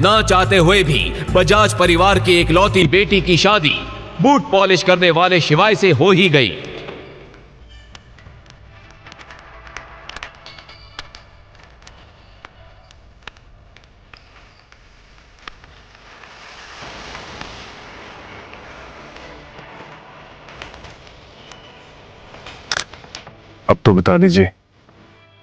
ना चाहते हुए भी बजाज परिवार की इकलौती बेटी की शादी बूट पॉलिश करने वाले शिवाय से हो ही गई। अब तो बता दीजिए,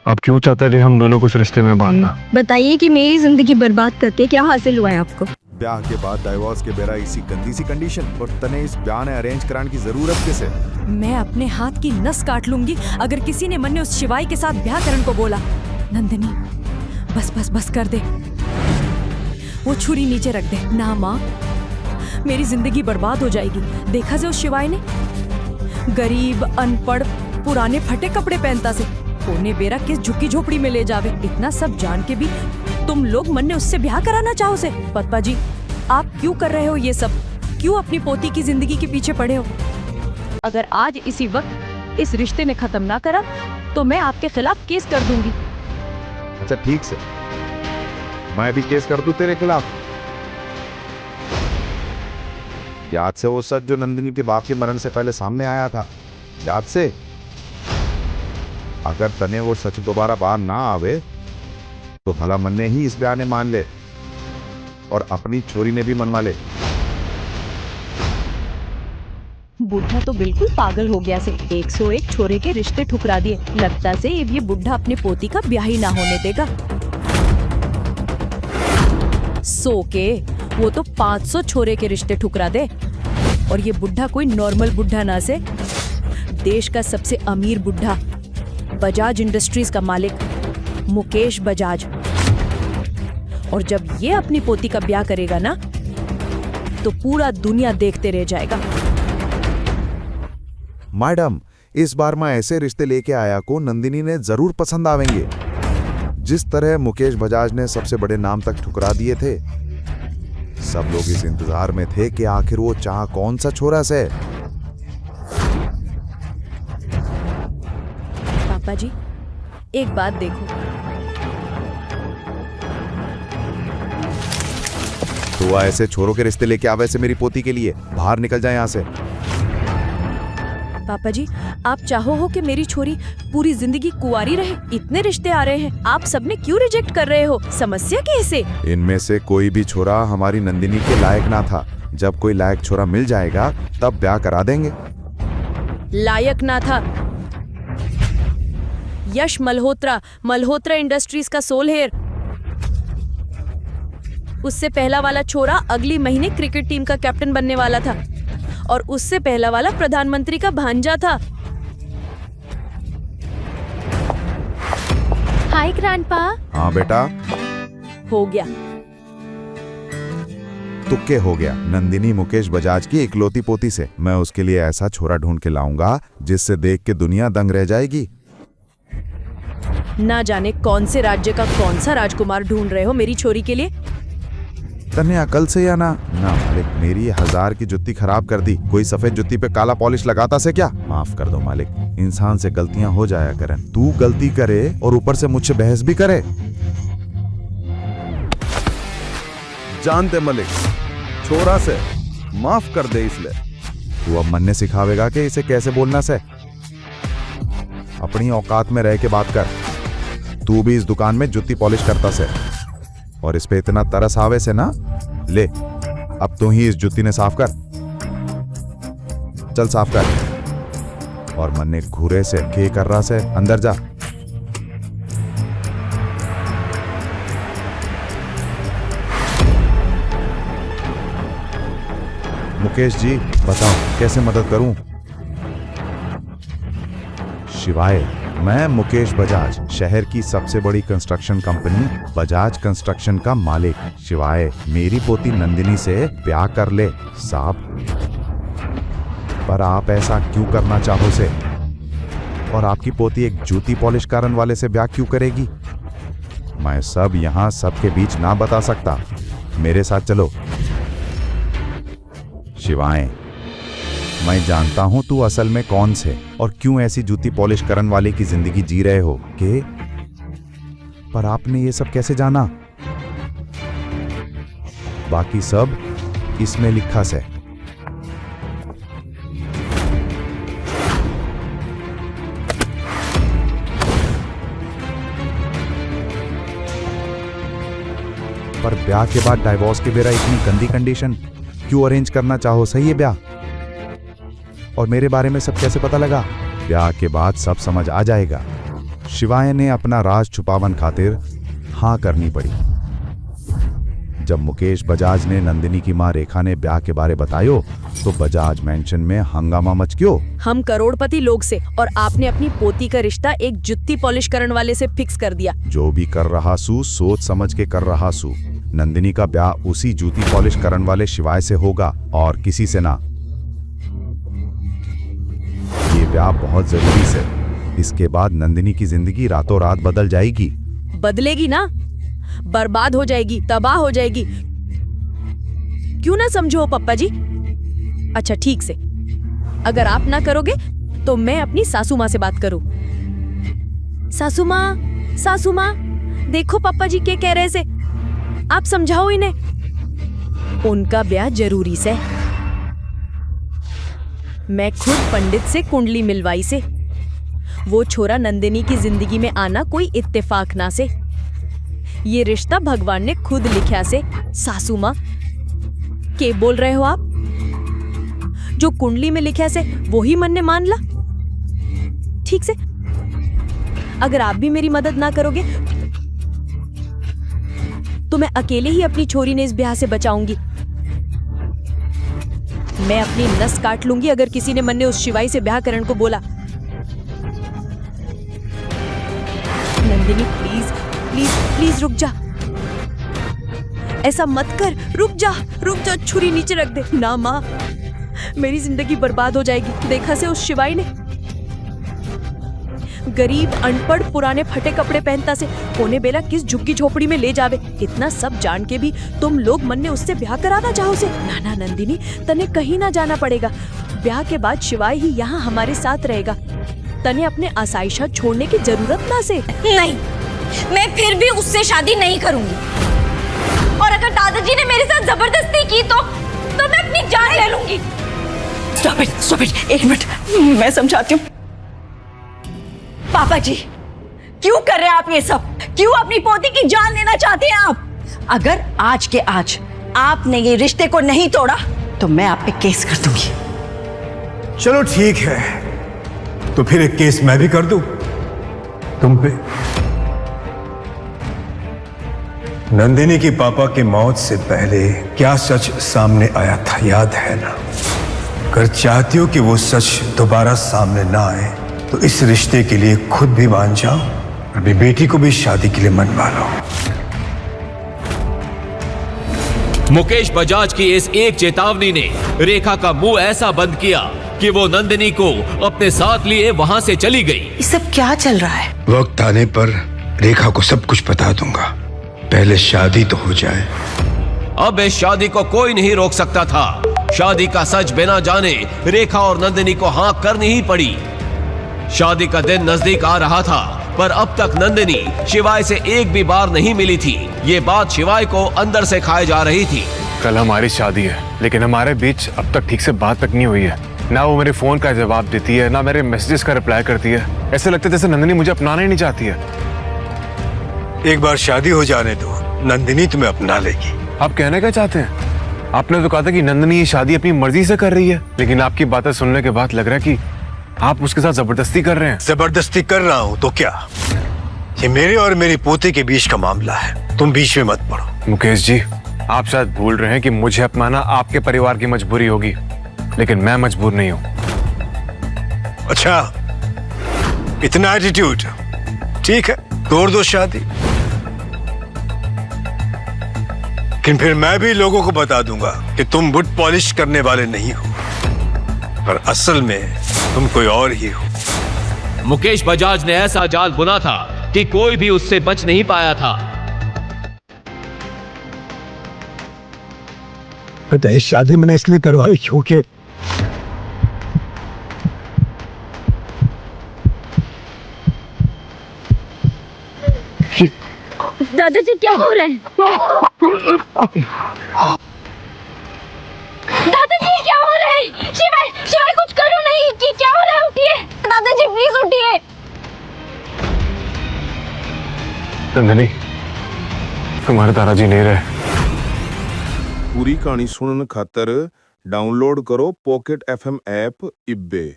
आप क्यों चाहते थे हम दोनों को इस रिश्ते में बांधना? बताइए कि मेरी जिंदगी बर्बाद करके क्या हासिल हुआ है आपको? ब्याह के बाद डाइवोर्स के बेरा इसी गंदी सी कंडीशन और तने इस ब्याह ने अरेंज कराने की जरूरत किसे? मैं अपने हाथ की नस काट लूंगी अगर किसी ने मन ने उस शिवाई के साथ ब्याह करने को बोला। नंदिनी, बस बस बस कर दे, वो छुरी नीचे रख दे। ना माँ, मेरी जिंदगी बर्बाद हो जाएगी। देखा से उस शिवाई ने, गरीब अनपढ़ पुराने फटे कपड़े पहनता से कोने बेरा किस झुकी झोपड़ी में ले जावे। इतना सब जान के भी तुम लोग मन ने उससे ब्याह कराना चाहो से। पप्पा जी, आप क्यों कर रहे हो ये सब? क्यों अपनी पोती की जिंदगी के पीछे पड़े हो? अगर आज इसी वक्त इस रिश्ते ने खत्म ना करा तो मैं आपके खिलाफ केस कर दूंगी। अच्छा ठीक से, मैं भी केस कर दूं तेरे खिलाफ। याद से वो सच जो नंदिनी के बाप के मरण से पहले सामने आया था, याद से? अगर तने वो सच दोबारा बाहर ना आवे तो भला मन ने ही इस ब्याह ने मान ले और अपनी छोरी ने भी मनवा ले। बुढ़ा तो बिल्कुल पागल हो गया से 101 छोरे के रिश्ते ठुकरा दिए। लगता से अब ये बुढ़ा अपने पोती का ब्याह ही ना होने देगा। सो के वो तो 500 छोरे के रिश्ते ठुकरा दे और ये बुढ़ा कोई नॉर्मल बुढ़ा ना से, देश का सबसे अमीर बुढ़ा, बजाज इंडस्ट्रीज का मालिक मुकेश बजाज। और जब ये अपनी पोती का ब्याह करेगा ना तो पूरा दुनिया देखते रह जाएगा। मैडम, इस बार मैं ऐसे रिश्ते लेके आया को नंदिनी ने जरूर पसंद आवेंगे। जिस तरह मुकेश बजाज ने सबसे बड़े नाम तक ठुकरा दिए थे, सब लोग इस इंतजार में थे कि आखिर वो चाह कौन सा छोरा से। पापा जी, एक बात देखो, तो ऐसे छोरों के रिश्ते लेके आवे से मेरी पोती के लिए बाहर निकल जाए यहाँ से। पापा जी, आप चाहो हो कि मेरी छोरी पूरी जिंदगी कुंवारी रहे? इतने रिश्ते आ रहे हैं, आप सबने क्यों रिजेक्ट कर रहे हो? समस्या कैसे? इनमें से कोई भी छोरा हमारी नंदिनी के लायक ना था। जब कोई लायक छोरा मिल जाएगा तब ब्याह करा देंगे। लायक ना था? यश मल्होत्रा, मल्होत्रा इंडस्ट्रीज का सोल हेयर। उससे पहला वाला छोरा अगली महीने क्रिकेट टीम का कैप्टन बनने वाला था और उससे पहला वाला प्रधानमंत्री का भांजा था। हाय ग्रैंडपा। हाँ बेटा। हो गया। तुक्के हो गया। नंदिनी मुकेश बजाज की इकलौती पोती से। मैं उसके लिए ऐसा छोरा ढूंढ के लाऊंगा जिससे देख के दुनिया दंग रह जाएगी। ना जाने कौन से राज्य का कौन सा राजकुमार ढूंढ रहे हो मेरी छोरी के लिए। तन्ने अकल से या ना मालिक, मेरी 1000 की जुत्ती खराब कर दी। कोई सफेद जुत्ती पे काला पॉलिश लगाता से क्या? माफ कर दो मालिक, इंसान से गलतियां हो जाया करें। तू गलती करे और ऊपर से मुझसे बहस भी करे। जानते मलिक, छोरा से माफ कर दे इसलिए। तू अब मन ने सिखावेगा कि इसे कैसे बोलना से। अपनी औकात में रह के बात कर। तू भी इस दुकान में जुत्ती पॉलिश करता से और इस पे इतना तरस आवे से ना, ले अब तू ही इस जुत्ती ने साफ कर। चल साफ कर। और मन ने घूरे से के कर रहा से, अंदर जा। मुकेश जी बताओ कैसे मदद करूं? शिवाय, मैं मुकेश बजाज, शहर की सबसे बड़ी कंस्ट्रक्शन कंपनी बजाज कंस्ट्रक्शन का मालिक। शिवाय, मेरी पोती नंदिनी से ब्याह कर ले साहब। पर आप ऐसा क्यों करना चाहो से? और आपकी पोती एक जूती पॉलिश कारण वाले से ब्याह क्यों करेगी? मैं सब यहाँ सबके बीच ना बता सकता। मेरे साथ चलो। शिवाय, मैं जानता हूं तू असल में कौन से और क्यों ऐसी जूती पॉलिश करन वाले की जिंदगी जी रहे हो के, पर आपने ये सब कैसे जाना? बाकी सब इसमें लिखा से। पर ब्याह के बाद डाइवोर्स के बेरा इतनी गंदी कंडीशन क्यों अरेंज करना चाहो? सही है ब्याह? और मेरे बारे में सब कैसे पता लगा? ब्याह के बाद सब समझ आ जाएगा। शिवाय ने अपना राज छुपावन खातिर हाँ करनी पड़ी। जब मुकेश बजाज ने नंदिनी की मां रेखा ने ब्याह के बारे बतायो तो बजाज मेंशन में हंगामा मच गयो। हम करोड़पति लोग से और आपने अपनी पोती का रिश्ता एक जुत्ती पॉलिश करने वाले से फिक्स कर दिया। जो भी कर रहा सू सोच समझ के कर रहा सू। नंदिनी का ब्याह उसी जूती पॉलिश करने वाले शिवाय से होगा और किसी से ना। ये ब्याह बहुत जरूरी से। इसके बाद नंदिनी की जिंदगी रातों रात बदल जाएगी। बदलेगी ना, बर्बाद हो जाएगी, तबाह हो जाएगी। क्यों ना समझो पप्पा जी? अच्छा ठीक से, अगर आप ना करोगे तो मैं अपनी सासू माँ से बात करूं। सासू माँ, देखो पापा जी क्या कह रहे से, आप समझाओ इन्हें। उनका ब्याह जरूरी से। मैं खुद पंडित से कुंडली मिलवाई से। वो छोरा नंदिनी की जिंदगी में आना कोई इत्तेफाक ना से। ये रिश्ता भगवान ने खुद लिखा से। सासू माँ के बोल रहे हो आप? जो कुंडली में लिखा से वो ही मन ने मान ला। ठीक से, अगर आप भी मेरी मदद ना करोगे तो मैं अकेले ही अपनी छोरी ने इस ब्याह से बचाऊंगी। मैं अपनी नस काट लूंगी अगर किसी ने मन ने उस शिवाई से ब्याह करने को बोला। नंदिनी प्लीज प्लीज प्लीज रुक जा, ऐसा मत कर। रुक जा, छुरी नीचे रख दे। ना माँ, मेरी जिंदगी बर्बाद हो जाएगी। देखा से उस शिवाई ने गरीब अनपढ़ पुराने फटे कपड़े पहनता से कोने बेला किस झुग्गी झोपड़ी में ले जावे। इतना सब जान के भी तुम लोग मन ने उससे ब्याह कराना चाहो से। ना नंदिनी, तने कहीं ना जाना पड़ेगा। ब्याह के बाद शिवाय ही यहाँ हमारे साथ रहेगा। तने अपने आसाइशा छोड़ने की जरूरत ना से। नहीं, मैं फिर भी उससे शादी नहीं करूंगी। और अगर दादाजी ने मेरे साथ जबरदस्ती की तो मैं अपनी जान ले लूंगी। स्टॉप इट, एक मिनट, मैं समझाती हूँ। पापा जी, क्यों कर रहे हैं आप ये सब? क्यों अपनी पोती की जान लेना चाहते हैं आप? अगर आज के आज आपने ये रिश्ते को नहीं तोड़ा तो मैं आप पे केस कर दूंगी। चलो ठीक है, तो फिर एक केस मैं भी कर दूं तुम पे। नंदिनी की पापा की मौत से पहले क्या सच सामने आया था, याद है ना? अगर चाहती हो कि वो सच दोबारा सामने ना आए तो इस रिश्ते के लिए खुद भी मान जाओ और अपनी बेटी को भी शादी के लिए मनवा लो। मुकेश बजाज की इस एक चेतावनी ने रेखा का मुंह ऐसा बंद किया कि वो नंदिनी को अपने साथ लिए वहां से चली गई। ये सब क्या चल रहा है? वक्त आने पर रेखा को सब कुछ बता दूंगा, पहले शादी तो हो जाए। अब इस शादी को कोई नहीं रोक सकता था। शादी का सच बिना जाने रेखा और नंदिनी को हाँ करनी ही पड़ी। शादी का दिन नजदीक आ रहा था, पर अब तक नंदिनी शिवाय से एक भी बार नहीं मिली थी। ये बात शिवाय को अंदर से खाए जा रही थी। कल हमारी शादी है, लेकिन हमारे बीच अब तक ठीक से बात तक नहीं हुई है। ना वो मेरे फोन का जवाब देती है, ना मेरे मैसेजेस का रिप्लाई करती है। ऐसे लगता है जैसे नंदिनी मुझे अपनाना ही नहीं चाहती है। एक बार शादी हो जाने दो, नंदिनी तुम्हें अपना लेगी। आप कहना क्या चाहते हैं? आपने तो कहा था कि नंदिनी ये शादी अपनी मर्जी से कर रही है, लेकिन आपकी बातें सुनने के बाद लग रहा है कि आप उसके साथ जबरदस्ती कर रहे हैं। जबरदस्ती कर रहा हूं तो क्या? ये मेरे और मेरी पोते के बीच का मामला है, तुम बीच में मत पड़ो। मुकेश जी, आप शायद भूल रहे हैं कि मुझे अपनाना आपके परिवार की मजबूरी होगी, लेकिन मैं मजबूर नहीं हूं। अच्छा, इतना एटीट्यूड? ठीक है, तोड़ दो शादी, लेकिन फिर मैं भी लोगों को बता दूंगा कि तुम बुट पॉलिश करने वाले नहीं हो, पर असल में तुम कोई और ही हो। मुकेश बजाज ने ऐसा जाल बुना था कि कोई भी उससे बच नहीं पाया था। पता है, शादी मैंने इसलिए करवाई क्योंकि दादाजी क्या हो रहा है? दादाजी क्या हो रहा है? शिवाय शिवाय कुछ करो नहीं कि क्या हो रहा है? उठिए दादाजी, प्लीज उठिए। नंदिनी, तुम्हारे दादाजी नहीं रहे। पूरी कहानी सुनने खातर डाउनलोड करो पॉकेट FM ऐप इब्बे।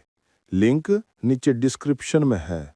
लिंक नीचे डिस्क्रिप्शन में है।